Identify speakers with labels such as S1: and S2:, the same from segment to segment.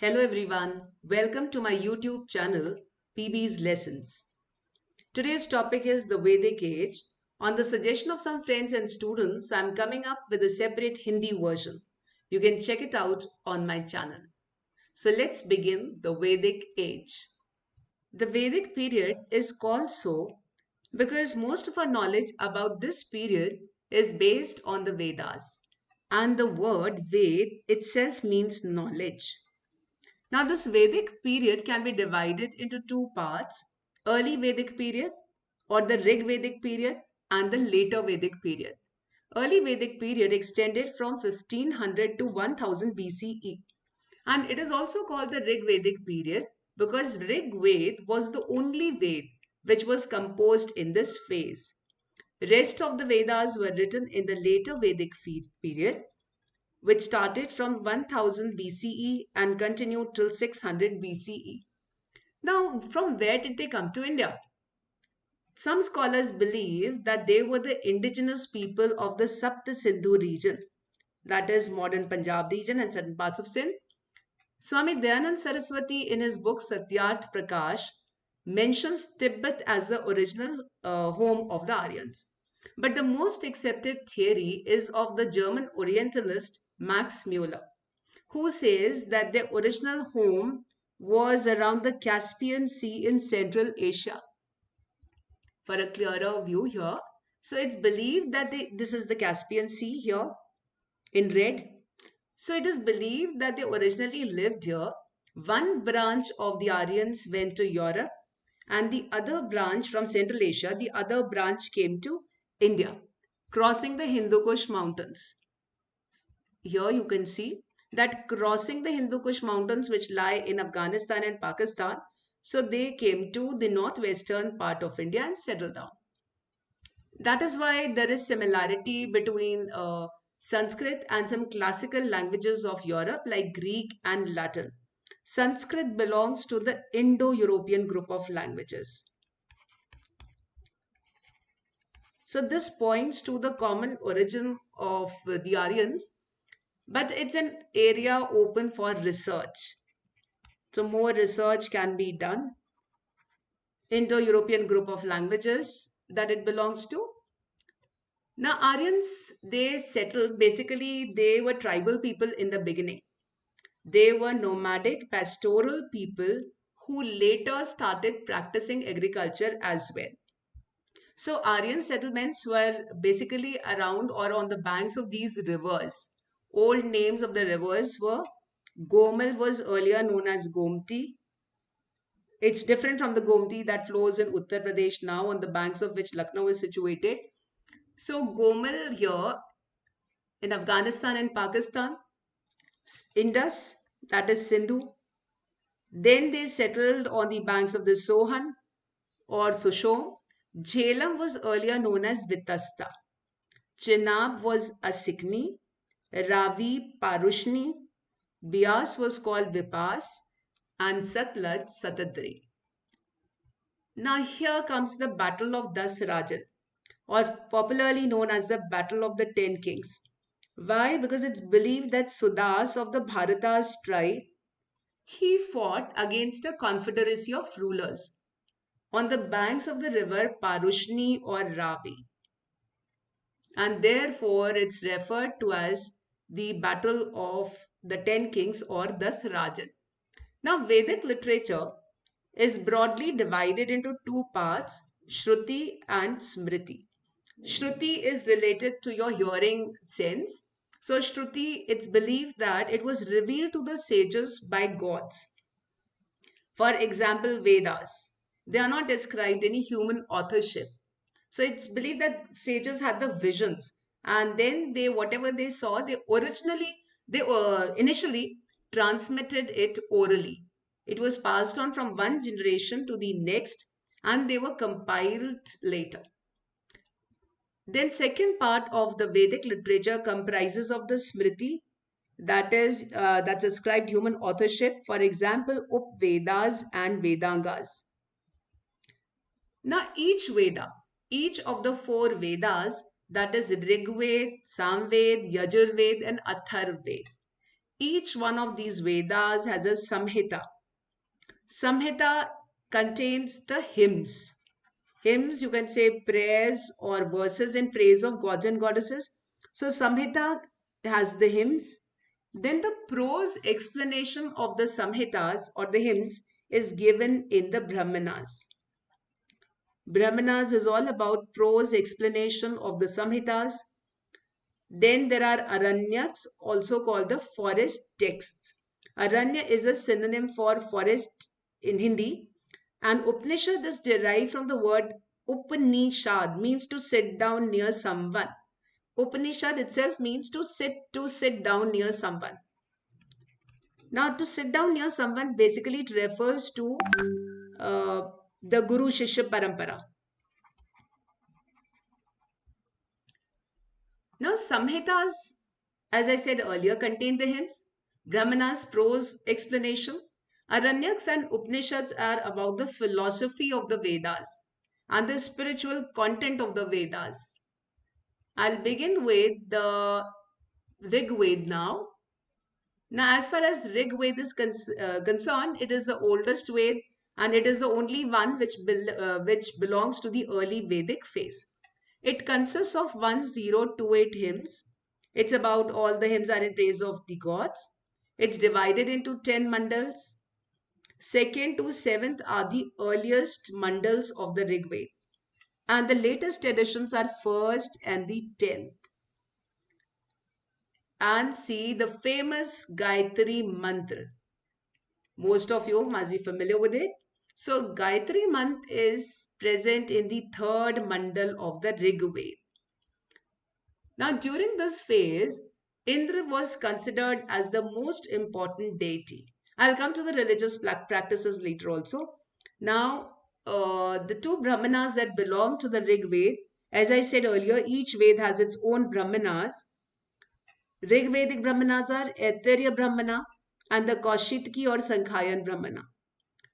S1: Hello everyone, welcome to my YouTube channel PB's Lessons. Today's topic is the Vedic age. On the suggestion of some friends and students, I'm coming up with a separate Hindi version. You can check it out on my channel. So let's begin the Vedic age. The Vedic period is called so because most of our knowledge about this period is based on the Vedas. And the word Ved itself means knowledge. Now, this Vedic period can be divided into two parts: early Vedic period or the Rig Vedic period and the later Vedic period. Early Vedic period extended from 1500 to 1000 BCE, and it is also called the Rig Vedic period because Rig Ved was the only Ved which was composed in this phase. Rest of the Vedas were written in the later Vedic period, which started from 1000 BCE and continued till 600 BCE. Now, from where did they come to India? Some scholars believe that they were the indigenous people of the Sapta Sindhu region, that is modern Punjab region and certain parts of Sindh. Swami Dayanand Saraswati in his book Satyarth Prakash mentions Tibet as the original home of the Aryans. But the most accepted theory is of the German Orientalist Max Muller, who says that their original home was around the Caspian Sea in Central Asia. For a clearer view here, so it's believed that this is the Caspian Sea here in red. So it is believed that they originally lived here. One branch of the Aryans went to Europe, and the other branch from Central Asia, the other branch came to India, crossing the Hindu Kush mountains. Here you can see that crossing the Hindu Kush mountains, which lie in Afghanistan and Pakistan, so they came to the northwestern part of India and settled down. That is why there is similarity between Sanskrit and some classical languages of Europe like Greek and Latin. Sanskrit belongs to the Indo-European group of languages. So this points to the common origin of the Aryans, but it's an area open for research. So more research can be done. Indo-European group of languages that it belongs to. Now, Aryans, they settled, basically, they were tribal people in the beginning. They were nomadic, pastoral people who later started practicing agriculture as well. So, Aryan settlements were basically around or on the banks of these rivers. Old names of the rivers were Gomal was earlier known as Gomti. It's different from the Gomti that flows in Uttar Pradesh now, on the banks of which Lucknow is situated. So, Gomal here in Afghanistan and Pakistan, Indus, that is Sindhu. Then they settled on the banks of the Sohan or Sushom. Jhelum was earlier known as Vitasta. Chenab was Asikni. Ravi Parushni. Bias was called Vipas. And Satluj Satadri. Now here comes the Battle of Das Rajan, or popularly known as the Battle of the Ten Kings. Why? Because it's believed that Sudas of the Bharatas tribe, he fought against a confederacy of rulers on the banks of the river Parushni or Ravi. And therefore it's referred to as the Battle of the Ten Kings or Das Rajan. Now Vedic literature is broadly divided into two parts, Shruti and Smriti. Shruti is related to your hearing sense. So, Shruti, it's believed that it was revealed to the sages by gods. For example, Vedas. They are not described any human authorship. So, it's believed that sages had the visions, and then they, whatever they saw, they initially transmitted it orally. It was passed on from one generation to the next, and they were compiled later. Then second part of the Vedic literature comprises of the Smriti, that's ascribed human authorship. For example, Up-Vedas and Vedangas. Now each Veda, each of the four Vedas, that is Rig Ved, Samved, Yajurved and Atharved, Each one of these Vedas has a Samhita. Samhita contains the hymns. Hymns, you can say prayers or verses in praise of gods and goddesses. So Samhita has the hymns. Then the prose explanation of the Samhitas or the hymns is given in the Brahmanas. Brahmanas is all about prose explanation of the Samhitas. Then there are Aranyaks, also called the forest texts. Aranya is a synonym for forest in Hindi, and Upanishad is derived from the word Upanishad, means to sit down near someone. Upanishad itself means to sit down near someone. Now, to sit down near someone basically it refers to uh, the Guru Shishya Parampara. Now, Samhitas, as I said earlier, contain the hymns, Brahmanas, prose explanation. Aranyaks and Upanishads are about the philosophy of the Vedas and the spiritual content of the Vedas. I'll begin with the Rig Ved now. Now, as far as Rig Ved is concerned, it is the oldest Ved and it is the only one which belongs to the early Vedic phase. It consists of 1028 hymns. It's about all the hymns are in praise of the gods. It's divided into 10 mandals. Second to seventh are the earliest mandals of the Rig Veda. And the latest editions are first and the 10th. And see the famous Gayatri Mantra. Most of you must be familiar with it. So Gayatri Mantra is present in the third mandal of the Rig Veda. Now during this phase, Indra was considered as the most important deity. I'll come to the religious practices later also. Now, the two Brahmanas that belong to the Rig Veda, as I said earlier, each Ved has its own Brahmanas. Rig Vedic Brahmanas are Aetherya Brahmana and the Kaushitki or Sankhayan Brahmana.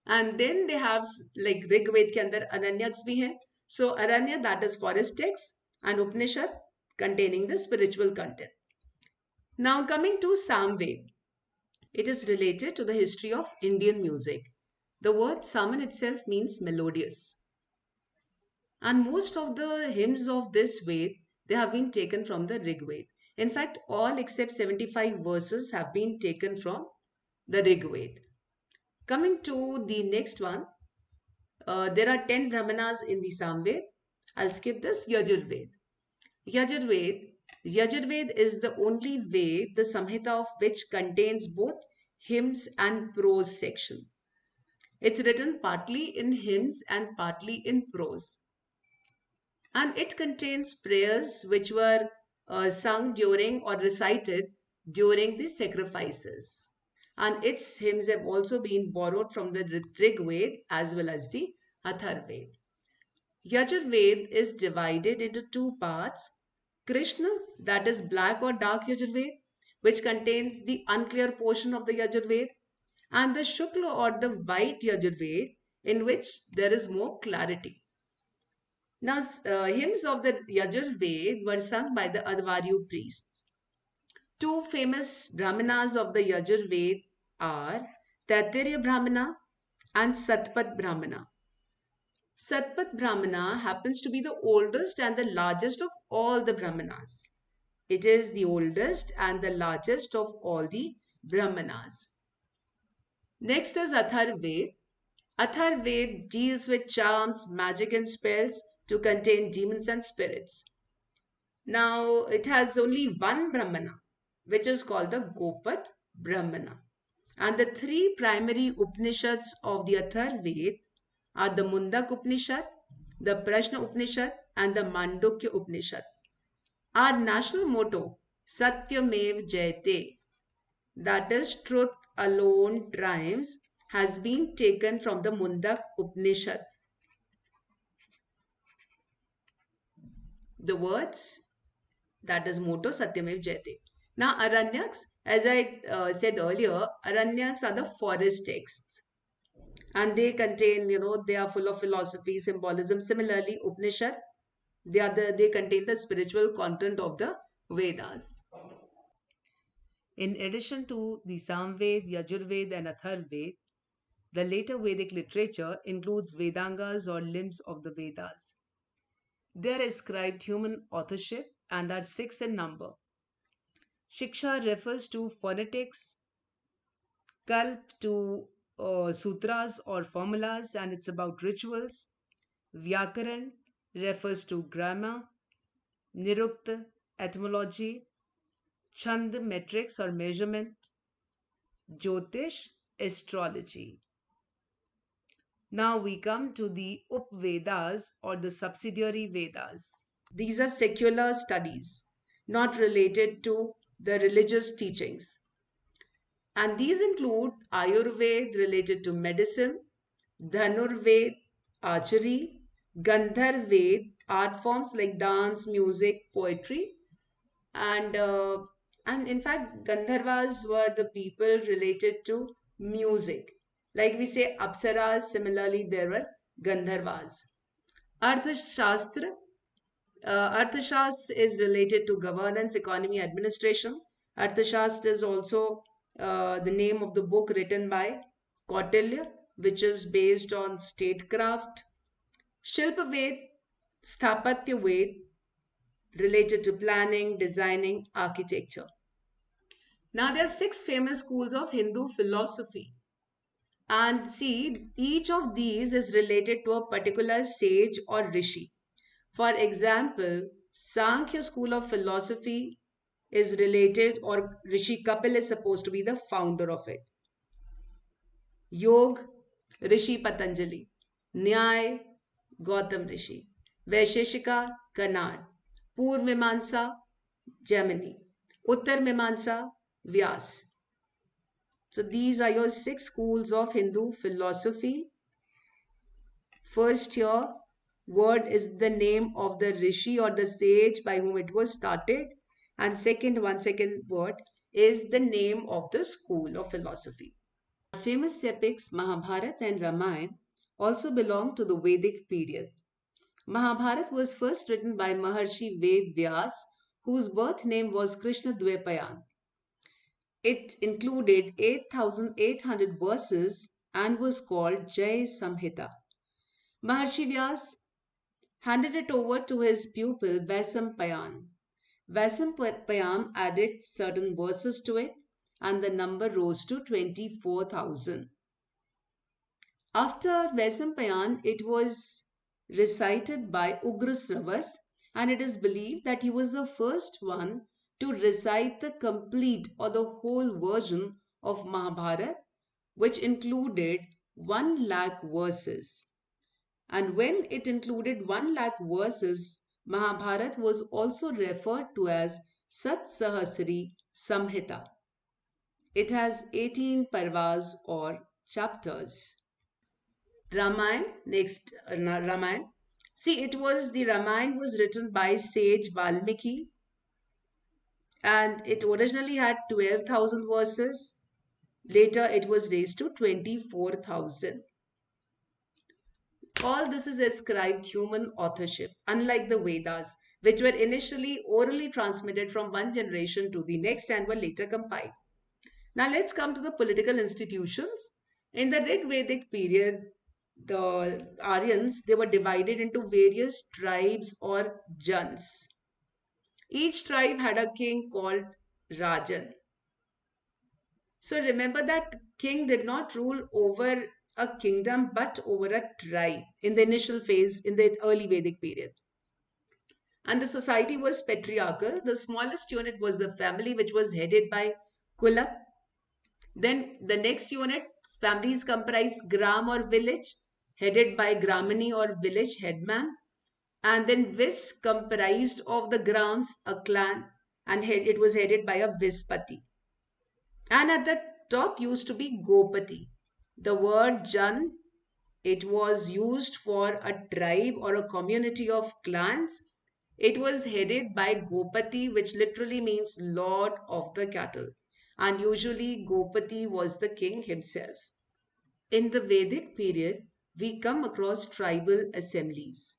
S1: And then they have like Rig Ved के अंदर Ananyaks भी हैं. So Aranya, that is forest text, and Upanishad containing the spiritual content. Now coming to Samved, it is related to the history of Indian music. The word Saman itself means melodious. And most of the hymns of this Ved, they have been taken from the Rig Ved. In fact, all except 75 verses have been taken from the Rig Ved. Coming to the next one, there are 10 Brahmanas in the Samved. I'll skip this Yajurved. Yajurved. Yajurved is the only Ved, the Samhita of which contains both hymns and prose section. It's written partly in hymns and partly in prose. And it contains prayers which were sung during or recited during the sacrifices. And its hymns have also been borrowed from the Rig Veda as well as the Atharved. Yajurved is divided into two parts. Krishna, that is black or dark Yajurved, which contains the unclear portion of the Yajurved, and the Shukla or the white Yajurved, in which there is more clarity. Now, hymns of the Yajurved were sung by the Advaryu priests. Two famous Brahmanas of the Yajurved are Taittiriya Brahmana and Satpat Brahmana. Satpat Brahmana happens to be the oldest and the largest of all the Brahmanas. It is the oldest and the largest of all the Brahmanas. Next is Atharved. Atharved deals with charms, magic and spells to contain demons and spirits. Now, it has only one Brahmana, which is called the Gopat Brahmana. And the three primary Upanishads of the Atharved are the Mundak Upanishad, the Prashna Upanishad, and the Mandukya Upanishad. Our national motto, Satyamev Jayate, that is truth alone triumphs, has been taken from the Mundak Upanishad. The words, that is motto Satyamev Jayate. Now Aranyaks, as I said earlier, Aranyaks are the forest texts. And they contain, they are full of philosophy, symbolism. Similarly, Upanishad, they contain the spiritual content of the Vedas. In addition to the Samved, Yajurved, and Atharved, the later Vedic literature includes Vedangas or limbs of the Vedas. They are ascribed human authorship and are six in number. Shiksha refers to phonetics, Kalp to sutras or formulas, and it's about rituals. Vyakaran refers to grammar, Nirukta, etymology, Chand, metrics or measurement, Jyotish, astrology. Now we come to the Upvedas or the subsidiary Vedas. These are secular studies, not related to the religious teachings. And these include Ayurveda related to medicine, Dhanurved, archery, Gandharved, art forms like dance, music, poetry, and and in fact Gandharvas were the people related to music. Like we say Apsaras, similarly there were Gandharvas. Arthashastra. Arthashastra is related to governance, economy, administration. Arthashastra is also the name of the book written by Kautilya, which is based on statecraft. Shilpaved, Sthapatya Ved, related to planning, designing, architecture. Now, there are six famous schools of Hindu philosophy. And see, each of these is related to a particular sage or rishi. For example, Sankhya school of philosophy is related, or Rishi Kapil is supposed to be the founder of it. Yog, Rishi Patanjali. Nyay, Gautam Rishi. Vaisheshika, Kanad. Purv Mimamsa, Gemini. Uttar Mimamsa, Vyas. So these are your six schools of Hindu philosophy. First here, word is the name of the rishi or the sage by whom it was started. And one second word is the name of the school of philosophy. Famous epics Mahabharata and Ramayana also belong to the Vedic period. Mahabharata was first written by Maharshi Ved Vyas, whose birth name was Krishna Dwepayan. It included 8,800 verses and was called Jai Samhita. Maharshi Vyas handed it over to his pupil Vaisampayan. Vaisampayam added certain verses to it and the number rose to 24,000. After Vaisampayan, it was recited by Ugrasravas, and it is believed that he was the first one to recite the complete or the whole version of Mahabharata, which included 1 lakh verses. And when it included 1 lakh verses, Mahabharata was also referred to as Sat Sahasri Samhita. It has 18 parvas or chapters. Ramayana, next Ramayana. See, the Ramayana was written by sage Valmiki and it originally had 12,000 verses. Later it was raised to 24,000. All this is ascribed human authorship, unlike the Vedas, which were initially orally transmitted from one generation to the next and were later compiled. Now let's come to the political institutions. In the Rig Vedic period, the Aryans, they were divided into various tribes or jans. Each tribe had a king called Rajan. So remember that king did not rule over a kingdom but over a tribe in the initial phase in the early Vedic period. And the society was patriarchal. The smallest unit was the family, which was headed by Kula. Then the next unit, families comprised gram or village, headed by Gramini or village headman. And then Vis comprised of the grams, a clan, and it was headed by a Vispati. And at the top used to be Gopati. The word Jan, it was used for a tribe or a community of clans. It was headed by Gopati, which literally means Lord of the cattle. And usually Gopati was the king himself. In the Vedic period, we come across tribal assemblies.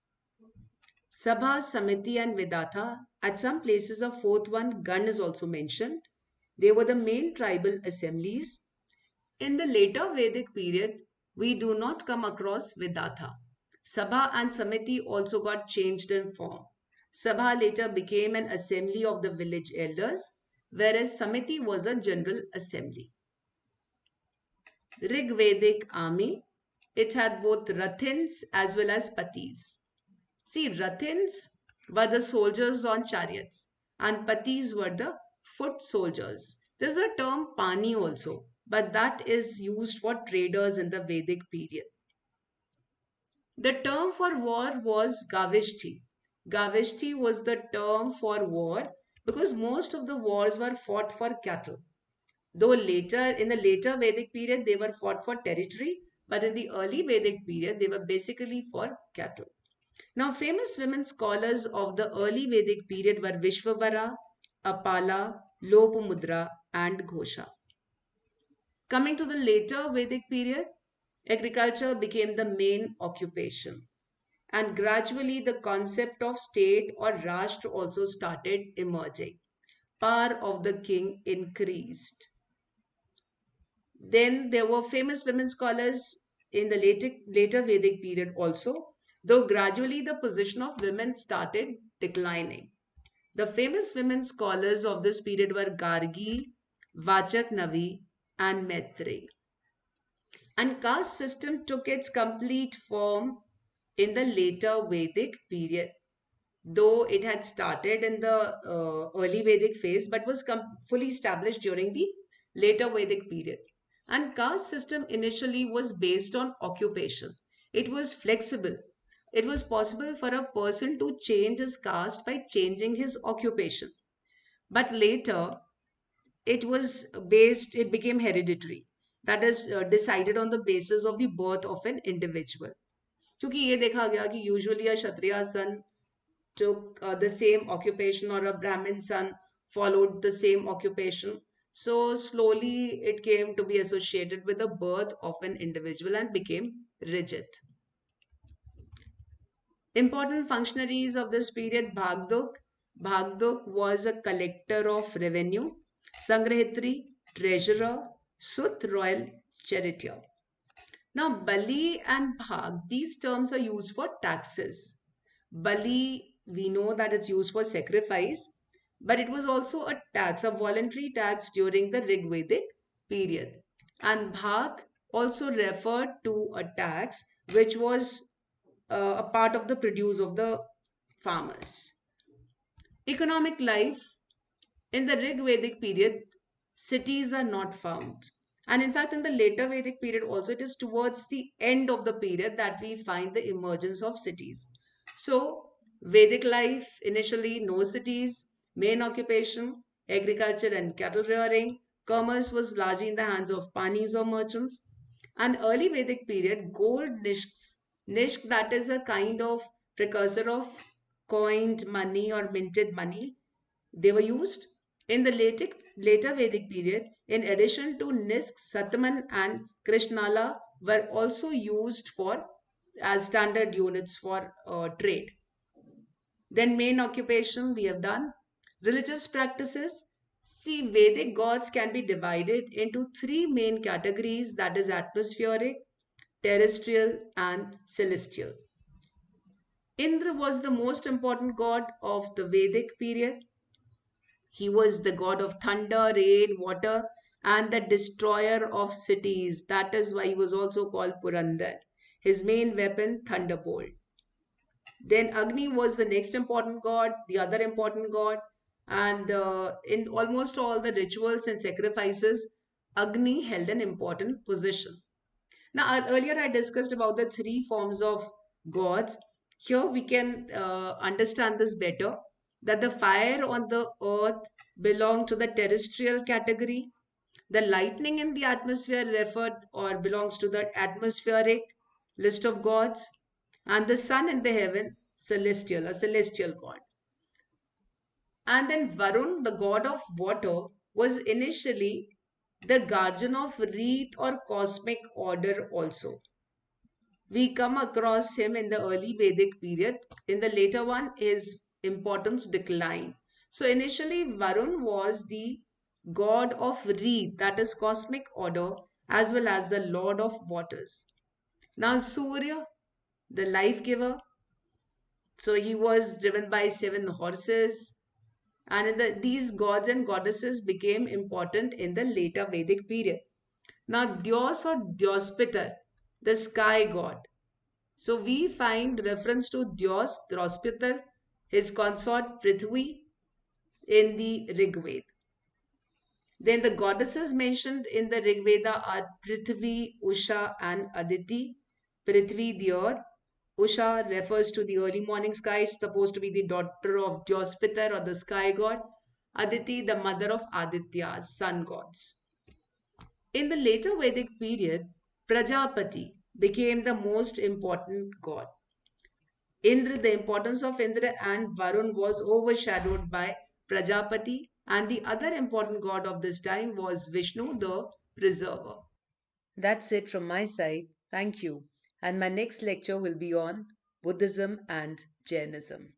S1: Sabha, Samiti and Vedata. At some places, a fourth one, Gan, is also mentioned. They were the main tribal assemblies. In the later Vedic period, we do not come across Vedatha. Sabha and Samiti also got changed in form. Sabha later became an assembly of the village elders, whereas Samiti was a general assembly. Rig Vedic army, it had both Rathins as well as Patis. See, Rathins were the soldiers on chariots, and Patis were the foot soldiers. There's a term Pani also, but that is used for traders in the Vedic period. The term for war was Gavishti. Gavishti was the term for war because most of the wars were fought for cattle. Though later, in the later Vedic period, they were fought for territory, but in the early Vedic period, they were basically for cattle. Now, famous women scholars of the early Vedic period were Vishwavara, Apala, Lopamudra, and Ghosha. Coming to the later Vedic period, agriculture became the main occupation. And gradually, the concept of state or Rashtra also started emerging. Power of the king increased. Then there were famous women scholars in the later Vedic period also, though gradually the position of women started declining. The famous women scholars of this period were Gargi, Vachak Navi, and Maitreyi. And caste system took its complete form in the later Vedic period, though it had started in the early Vedic phase but was fully established during the later Vedic period. And caste system initially was based on occupation. It was flexible. It was possible for a person to change his caste by changing his occupation. But later, it became hereditary. That is decided on the basis of the birth of an individual. क्योंकि ये देखा गया कि usually a Kshatriya son took the same occupation or a Brahmin son followed the same occupation. So slowly it came to be associated with the birth of an individual and became rigid. Important functionaries of this period, Bhagduk. Bhagduk was a collector of revenue, Sangrahitri, treasurer, Sut, royal charioteer. Now, Bali and Bhag, these terms are used for taxes. Bali, we know that it's used for sacrifice, but it was also a tax, a voluntary tax during the Rig Vedic period. And Bhag also referred to a tax which was a part of the produce of the farmers. Economic life in the Rig Vedic period, cities are not found. And in fact, in the later Vedic period also, it is towards the end of the period that we find the emergence of cities. So, Vedic life, initially no cities, main occupation, agriculture and cattle rearing, commerce was largely in the hands of panis or merchants. And early Vedic period, gold nishks, nishk that is a kind of precursor of coined money or minted money, they were used in the later Vedic period. In addition to Nisk, Satman, and Krishnala were also used for as standard units for trade. Then main occupation we have done. Religious practices. See, Vedic gods can be divided into three main categories, that is atmospheric, terrestrial, and celestial. Indra was the most important god of the Vedic period. He was the god of thunder, rain, water, and the destroyer of cities. That is why he was also called Purandar. His main weapon, thunderbolt. Then Agni was the next important god, the other important god. And in almost all the rituals and sacrifices, Agni held an important position. Now, earlier I discussed about the three forms of gods. Here we can understand this better, that the fire on the earth belong to the terrestrial category. The lightning in the atmosphere referred or belongs to the atmospheric list of gods. And the sun in the heaven, celestial, a celestial god. And then Varun, the god of water, was initially the guardian of wreath or cosmic order also. We come across him in the early Vedic period. In the later one, his importance declined. So initially, Varun was the god of Reed, that is cosmic order, as well as the lord of waters. Now, Surya, the life giver, so he was driven by seven horses. And these gods and goddesses became important in the later Vedic period. Now, Dios or Diospitar, the sky god. So we find reference to Dios, Drospitar, his consort Prithvi in the Rig Veda. Then the goddesses mentioned in the Rig Veda are Prithvi, Usha, and Aditi. Prithvi, the earth. Usha refers to the early morning sky, it's supposed to be the daughter of Dyospitar or the sky god. Aditi, the mother of Adityas, sun gods. In the later Vedic period, Prajapati became the most important god. Indra, the importance of Indra and Varun was overshadowed by Prajapati, and the other important god of this time was Vishnu, the preserver. That's it from my side. Thank you. And my next lecture will be on Buddhism and Jainism.